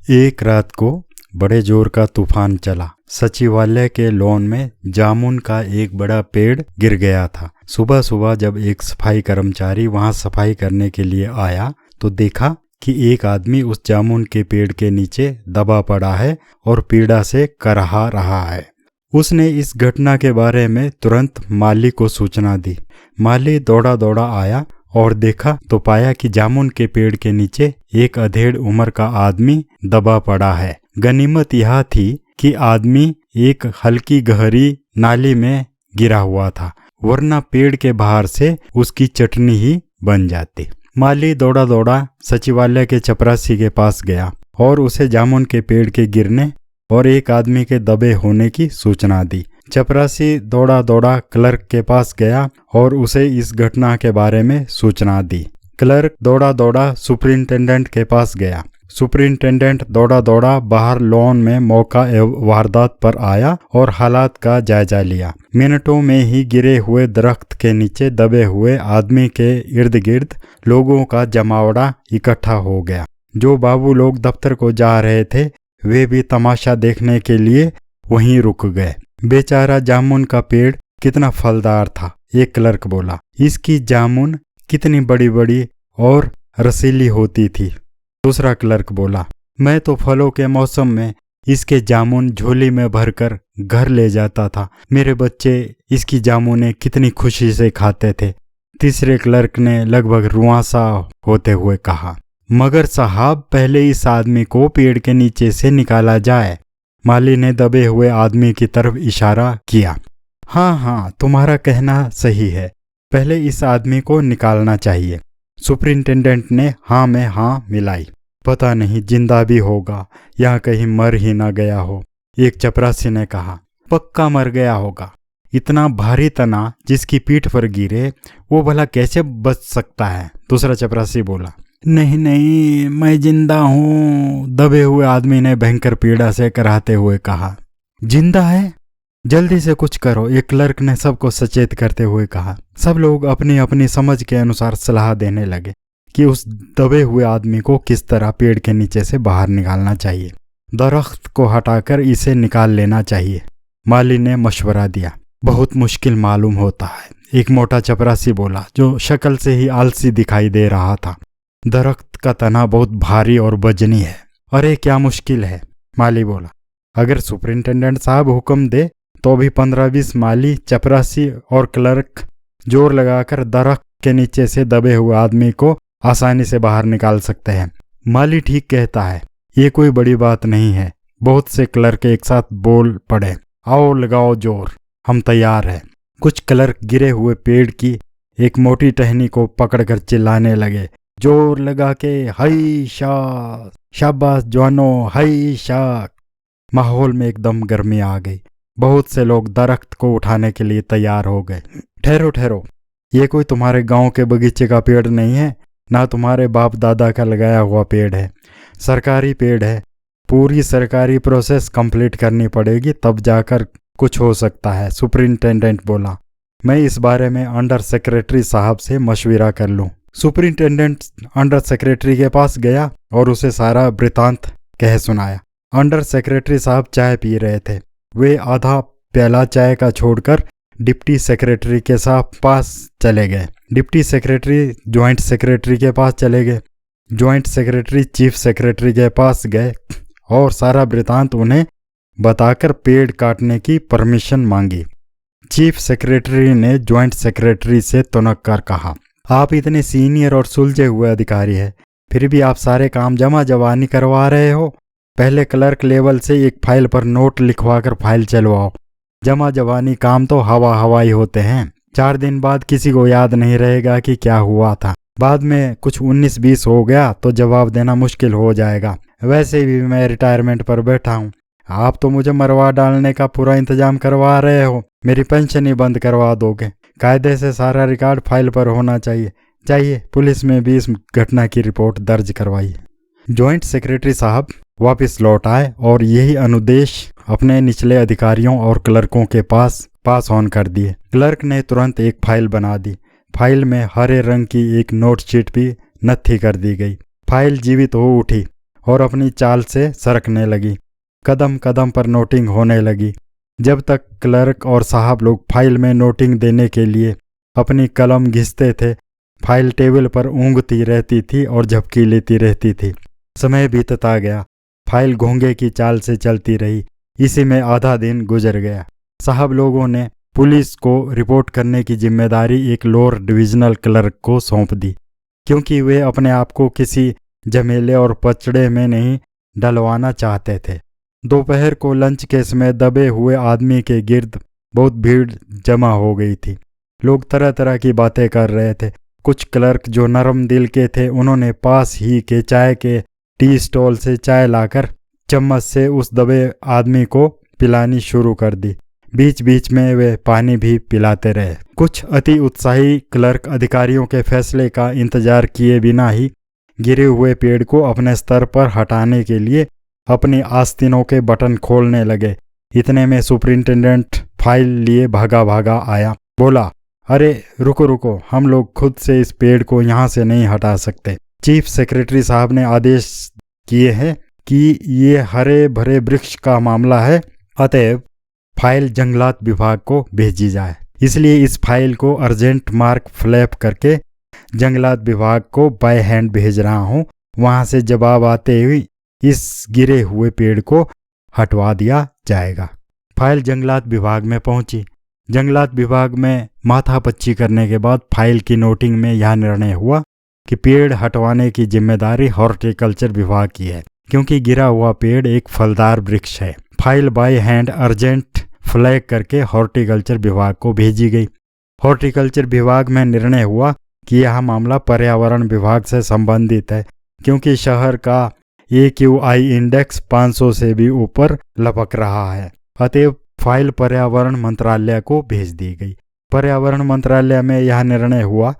एक रात को बड़े जोर का तूफान चला। सचिवालय के लॉन में जामुन का एक बड़ा पेड़ गिर गया था। सुबह सुबह जब एक सफाई कर्मचारी वहां सफाई करने के लिए आया तो देखा कि एक आदमी उस जामुन के पेड़ के नीचे दबा पड़ा है और पीड़ा से करहा रहा है। उसने इस घटना के बारे में तुरंत माली को सूचना दी। माली दौड़ा दौड़ा आया और देखा तो पाया कि जामुन के पेड़ के नीचे एक अधेड़ उम्र का आदमी दबा पड़ा है। गनीमत यह थी कि आदमी एक हल्की गहरी नाली में गिरा हुआ था, वरना पेड़ के बाहर से उसकी चटनी ही बन जाती। माली दौड़ा दौड़ा सचिवालय के चपरासी के पास गया और उसे जामुन के पेड़ के गिरने और एक आदमी के दबे होने की सूचना दी। चपरासी दौड़ा दौड़ा क्लर्क के पास गया और उसे इस घटना के बारे में सूचना दी। क्लर्क दौड़ा दौड़ा सुपरिंटेंडेंट के पास गया। सुपरिंटेंडेंट दौड़ा दौड़ा बाहर लॉन में मौका एवं वारदात पर आया और हालात का जायजा लिया। मिनटों में ही गिरे हुए दरख्त के नीचे दबे हुए आदमी के इर्द गिर्द लोगों का जमावड़ा इकट्ठा हो गया। जो बाबू लोग दफ्तर को जा रहे थे वे भी तमाशा देखने के लिए वहीं रुक गए। बेचारा जामुन का पेड़ कितना फलदार था, एक क्लर्क बोला। इसकी जामुन कितनी बड़ी बड़ी और रसीली होती थी, दूसरा क्लर्क बोला। मैं तो फलों के मौसम में इसके जामुन झोली में भरकर घर ले जाता था। मेरे बच्चे इसकी जामुनें कितनी खुशी से खाते थे, तीसरे क्लर्क ने लगभग रुआंसा होते हुए कहा। मगर साहब, पहले इस आदमी को पेड़ के नीचे से निकाला जाए। माली ने दबे हुए आदमी की तरफ इशारा किया। हाँ, तुम्हारा कहना सही है, पहले इस आदमी को निकालना चाहिए। सुपरिंटेंडेंट ने हाँ में हाँ मिलाई। पता नहीं जिंदा भी होगा या कहीं मर ही ना गया हो, एक चपरासी ने कहा। पक्का मर गया होगा, इतना भारी तना जिसकी पीठ पर गिरे वो भला कैसे बच सकता है, दूसरा चपरासी बोला। नहीं, मैं जिंदा हूँ, दबे हुए आदमी ने भयंकर पीड़ा से कराहते हुए कहा। जिंदा है? जल्दी से कुछ करो, एक क्लर्क ने सबको सचेत करते हुए कहा। सब लोग अपनी अपनी समझ के अनुसार सलाह देने लगे कि उस दबे हुए आदमी को किस तरह पेड़ के नीचे से बाहर निकालना चाहिए। दरख्त को हटाकर इसे निकाल लेना चाहिए, माली ने मशवरा दिया। बहुत मुश्किल मालूम होता है, एक मोटा चपरासी बोला, जो शक्ल से ही आलसी दिखाई दे रहा था। दरख्त का तना बहुत भारी और वजनी है। अरे क्या मुश्किल है, माली बोला। अगर सुपरिंटेंडेंट साहब हुक्म दे तो भी 15-20 माली, चपरासी और क्लर्क जोर लगाकर दरख्त के नीचे से दबे हुए आदमी को आसानी से बाहर निकाल सकते हैं। माली ठीक कहता है, ये कोई बड़ी बात नहीं है। बहुत से क्लर्क एक साथ बोल पड़े। आओ लगाओ जोर, हम तैयार हैं। कुछ क्लर्क गिरे हुए पेड़ की एक मोटी टहनी को पकड़कर चिल्लाने लगे। जोर लगा के हाय शाह, शाबाश जवानों, हाय शाह। माहौल में एकदम गर्मी आ गई। बहुत से लोग दरख्त को उठाने के लिए तैयार हो गए। ठहरो, ये कोई तुम्हारे गांव के बगीचे का पेड़ नहीं है, ना तुम्हारे बाप दादा का लगाया हुआ पेड़ है, सरकारी पेड़ है। पूरी सरकारी प्रोसेस कंप्लीट करनी पड़ेगी, तब जाकर कुछ हो सकता है, सुपरिंटेंडेंट बोला। मैं इस बारे में अंडर सेक्रेटरी साहब से मशविरा कर लूं। सुपरिंटेंडेंट अंडर सेक्रेटरी के पास गया और उसे सारा वृतांत कह सुनाया। अंडर सेक्रेटरी साहब चाय पी रहे थे। वे आधा प्याला चाय का छोड़कर डिप्टी सेक्रेटरी के पास चले गए। डिप्टी सेक्रेटरी ज्वाइंट सेक्रेटरी के पास चले गए। ज्वाइंट सेक्रेटरी चीफ सेक्रेटरी के पास गए और सारा वृतांत उन्हें बताकर पेड़ काटने की परमिशन मांगी। चीफ सेक्रेटरी ने ज्वाइंट सेक्रेटरी से तुनक कर कहा, आप इतने सीनियर और सुलझे हुए अधिकारी हैं, फिर भी आप सारे काम जमा जवानी करवा रहे हो। पहले क्लर्क लेवल से एक फाइल पर नोट लिखवाकर फाइल चलवाओ। जमा जवानी काम तो हवाई होते हैं। 4 दिन बाद किसी को याद नहीं रहेगा कि क्या हुआ था। बाद में कुछ 19-20 हो गया तो जवाब देना मुश्किल हो जाएगा। वैसे भी मैं रिटायरमेंट पर बैठा हूँ। आप तो मुझे मरवा डालने का पूरा इंतजाम करवा रहे हो, मेरी पेंशन ही बंद करवा दोगे। कायदे से सारा रिकॉर्ड फाइल पर होना चाहिए। पुलिस में भी इस घटना की रिपोर्ट दर्ज करवाइए। ज्वाइंट सेक्रेटरी साहब वापस लौट आए और यही अनुदेश अपने निचले अधिकारियों और क्लर्कों के पास ऑन कर दिए। क्लर्क ने तुरंत एक फाइल बना दी। फाइल में हरे रंग की एक नोट शीट भी नत्थी कर दी गई। फाइल जीवित हो उठी और अपनी चाल से सरकने लगी। कदम कदम पर नोटिंग होने लगी। जब तक क्लर्क और साहब लोग फाइल में नोटिंग देने के लिए अपनी कलम घिसते थे, फाइल टेबल पर ऊँघती रहती थी और झपकी लेती रहती थी। समय बीतता गया। फाइल घोंघे की चाल से चलती रही। इसी में आधा दिन गुजर गया। साहब लोगों ने पुलिस को रिपोर्ट करने की जिम्मेदारी एक लोअर डिविजनल क्लर्क को सौंप दी, क्योंकि वे अपने आप को किसी झमेले और पचड़े में नहीं डलवाना चाहते थे। दोपहर को लंच के समय दबे हुए आदमी के गिर्द बहुत भीड़ जमा हो गई थी। लोग तरह तरह की बातें कर रहे थे। कुछ क्लर्क जो नरम दिल के थे, उन्होंने पास ही के चाय के टी स्टॉल से चाय लाकर चम्मच से उस दबे आदमी को पिलानी शुरू कर दी। बीच बीच में वे पानी भी पिलाते रहे। कुछ अति उत्साही क्लर्क अधिकारियों के फैसले का इंतजार किए बिना ही गिरे हुए पेड़ को अपने स्तर पर हटाने के लिए अपनी आस्तीनों के बटन खोलने लगे। इतने में सुपरिंटेंडेंट फाइल लिए भागा भागा आया। बोला, अरे रुको रुको, हम लोग खुद से इस पेड़ को यहाँ से नहीं हटा सकते। चीफ सेक्रेटरी साहब ने आदेश किए हैं कि ये हरे भरे वृक्ष का मामला है, अतएव फाइल जंगलात विभाग को भेजी जाए। इसलिए इस फाइल को अर्जेंट मार्क फ्लैप करके जंगलात विभाग को बाय हैंड भेज रहा हूँ। वहाँ से जवाब आते हुए इस गिरे हुए पेड़ को हटवा दिया जाएगा। फाइल जंगलात विभाग में पहुंची। जंगलात विभाग में माथापच्ची करने के बाद फाइल की नोटिंग में यह निर्णय हुआ कि पेड़ हटवाने की जिम्मेदारी हॉर्टिकल्चर विभाग की है, क्योंकि गिरा हुआ पेड़ एक फलदार वृक्ष है। File by hand urgent flag करके हॉर्टिकल्चर विभाग को भेजी गई। हॉर्टिकल्चर विभाग में निर्णय हुआ कि यह मामला पर्यावरण विभाग से संबंधित है, क्योंकि शहर का AQI इंडेक्स 500 से भी ऊपर लपक रहा है। अतएव फाइल पर्यावरण मंत्रालय को भेज दी गई। पर्यावरण मंत्रालय में यह निर्णय हुआ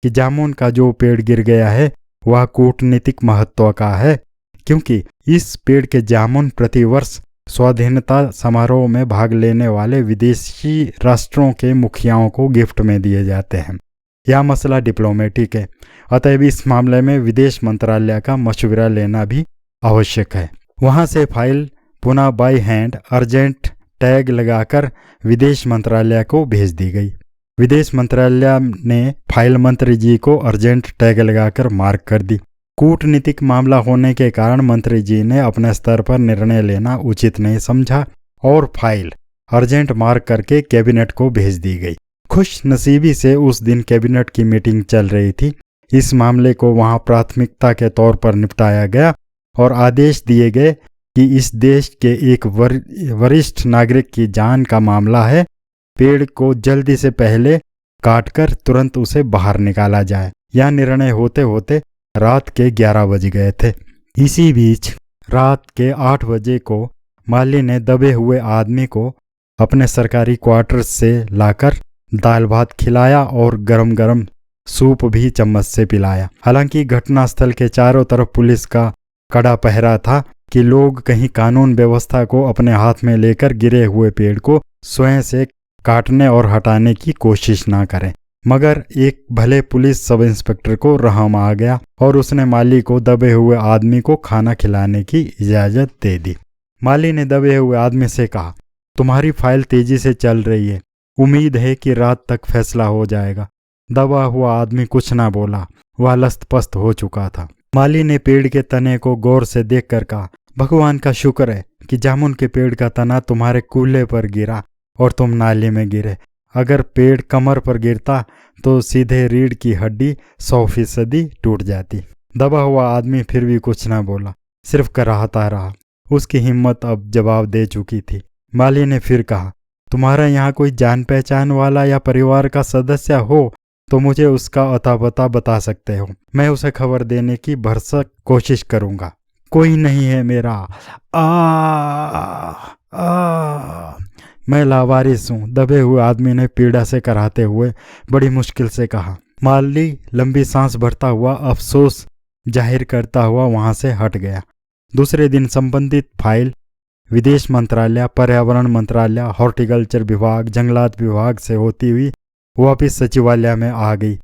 कि जामुन का जो पेड़ गिर गया है वह कूटनीतिक महत्व का है, क्योंकि इस पेड़ के जामुन प्रतिवर्ष स्वाधीनता समारोह में भाग लेने वाले विदेशी राष्ट्रों के मुखियाओं को गिफ्ट में दिए जाते हैं। यह मसला डिप्लोमेटिक है, अतएव इस मामले में विदेश मंत्रालय का मशवरा लेना भी आवश्यक है। वहां से फाइल पुनः बाय हैंड अर्जेंट टैग लगाकर विदेश मंत्रालय को भेज दी गई। विदेश मंत्रालय ने फाइल मंत्री जी को अर्जेंट टैग लगाकर मार्क कर दी। कूटनीतिक मामला होने के कारण मंत्री जी ने अपने स्तर पर निर्णय लेना उचित नहीं समझा और फाइल अर्जेंट मार्क करके कैबिनेट को भेज दी गई। खुश नसीबी से उस दिन कैबिनेट की मीटिंग चल रही थी। इस मामले को वहां प्राथमिकता के तौर पर निपटाया गया और आदेश दिए गए कि इस देश के एक वरिष्ठ नागरिक की जान का मामला है। पेड़ को जल्दी से पहले काटकर तुरंत उसे बाहर निकाला जाए। यह निर्णय होते होते रात के 11 बज गए थे। इसी बीच रात के 8 बजे को माली ने दबे हुए आदमी को अपने सरकारी क्वार्टर्स से लाकर दाल भात खिलाया और गरम गरम सूप भी चम्मच से पिलाया। हालांकि घटनास्थल के चारों तरफ पुलिस का कड़ा पहरा था कि लोग कहीं कानून व्यवस्था को अपने हाथ में लेकर गिरे हुए पेड़ को स्वयं से काटने और हटाने की कोशिश ना करें। मगर एक भले पुलिस सब इंस्पेक्टर को रहम आ गया और उसने माली को दबे हुए आदमी को खाना खिलाने की इजाज़त दे दी। माली ने दबे हुए आदमी से कहा, तुम्हारी फाइल तेजी से चल रही है, उम्मीद है कि रात तक फैसला हो जाएगा। दबा हुआ आदमी कुछ ना बोला, वह लस्त-पस्त हो चुका था। माली ने पेड़ के तने को गौर से देखकर कहा, भगवान का शुक्र है कि जामुन के पेड़ का तना तुम्हारे कूल्हे पर गिरा और तुम नाले में गिरे। अगर पेड़ कमर पर गिरता तो सीधे रीढ़ की हड्डी 100% टूट जाती। दबा हुआ आदमी फिर भी कुछ ना बोला, सिर्फ कराहता रहा। उसकी हिम्मत अब जवाब दे चुकी थी। माली ने फिर कहा, तुम्हारा यहाँ कोई जान पहचान वाला या परिवार का सदस्य हो तो मुझे उसका अता पता बता सकते हो, मैं उसे खबर देने की भरसक कोशिश करूँगा। कोई नहीं है मेरा, मैं लावारिस हूँ, दबे हुए आदमी ने पीड़ा से कराहते हुए बड़ी मुश्किल से कहा। माली लंबी सांस भरता हुआ अफसोस जाहिर करता हुआ वहां से हट गया। दूसरे दिन संबंधित फाइल विदेश मंत्रालय, पर्यावरण मंत्रालय, हॉर्टिकल्चर विभाग, जंगलात विभाग से होती हुई वापिस सचिवालय में आ गई।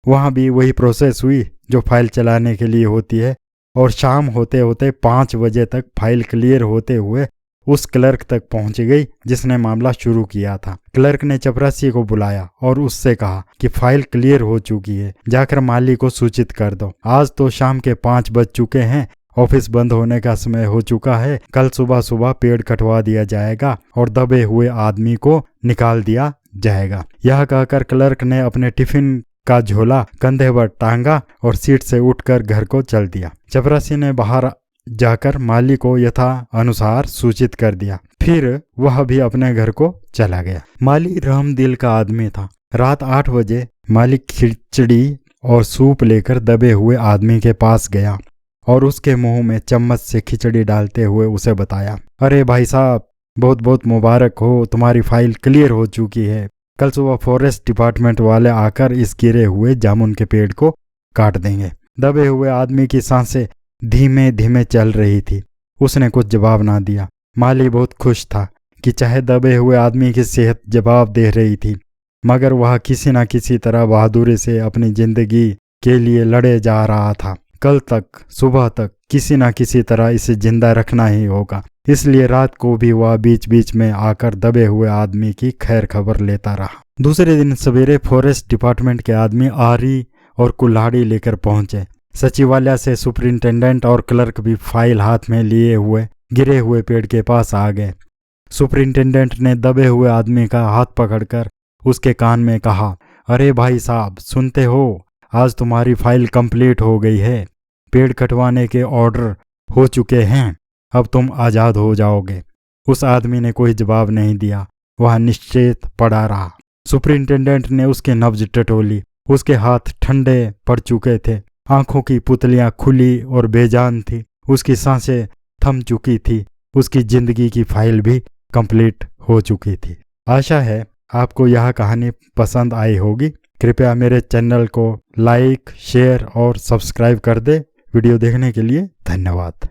वहाँ भी वही प्रोसेस हुई जो फाइल चलाने के लिए होती है और शाम होते होते 5 बजे तक फाइल क्लियर होते हुए उस क्लर्क तक पहुंच गई जिसने मामला शुरू किया था। क्लर्क ने चपरासी को बुलाया और उससे कहा कि फाइल क्लियर हो चुकी है, जाकर माली को सूचित कर दो। आज तो शाम के 5 बज चुके हैं, ऑफिस बंद होने का समय हो चुका है। कल सुबह सुबह पेड़ कटवा दिया जाएगा और दबे हुए आदमी को निकाल दिया जाएगा। यह कहकर क्लर्क ने अपने टिफिन का झोला कंधे पर टांगा और सीट से उठकर घर को चल दिया। चपरासी ने बाहर जाकर माली को यथा अनुसार सूचित कर दिया। फिर वह भी अपने घर को चला गया। माली रहम दिल का आदमी था। रात 8 बजे माली खिचड़ी और सूप लेकर दबे हुए आदमी के पास गया और उसके मुंह में चम्मच से खिचड़ी डालते हुए उसे बताया, अरे भाई साहब, बहुत बहुत मुबारक हो, तुम्हारी फाइल क्लियर हो चुकी है। कल सुबह फॉरेस्ट डिपार्टमेंट वाले आकर इस गिरे हुए जामुन के पेड़ को काट देंगे। दबे हुए आदमी की सांसें धीमे धीमे चल रही थी। उसने कुछ जवाब ना दिया। माली बहुत खुश था कि चाहे दबे हुए आदमी की सेहत जवाब दे रही थी, मगर वह किसी न किसी तरह बहादुरी से अपनी जिंदगी के लिए लड़े जा रहा था। कल तक सुबह तक किसी न किसी तरह इसे जिंदा रखना ही होगा। इसलिए रात को भी वह बीच बीच में आकर दबे हुए आदमी की खैर खबर लेता रहा। दूसरे दिन सवेरे फॉरेस्ट डिपार्टमेंट के आदमी आरी और कुल्हाड़ी लेकर पहुंचे। सचिवालय से सुपरिंटेंडेंट और क्लर्क भी फाइल हाथ में लिए हुए गिरे हुए पेड़ के पास आ गए। सुपरिंटेंडेंट ने दबे हुए आदमी का हाथ पकड़कर उसके कान में कहा, अरे भाई साहब, सुनते हो, आज तुम्हारी फाइल कंप्लीट हो गई है। पेड़ कटवाने के ऑर्डर हो चुके हैं। अब तुम आज़ाद हो जाओगे। उस आदमी ने कोई जवाब नहीं दिया। वह निश्चेत पड़ा रहा। सुपरिंटेंडेंट ने उसके नब्ज टटोली। उसके हाथ ठंडे पड़ चुके थे। आंखों की पुतलियां खुली और बेजान थी। उसकी सांसें थम चुकी थी। उसकी जिंदगी की फाइल भी कंप्लीट हो चुकी थी। आशा है आपको यह कहानी पसंद आई होगी। कृपया मेरे चैनल को लाइक, शेयर और सब्सक्राइब कर दे। वीडियो देखने के लिए धन्यवाद।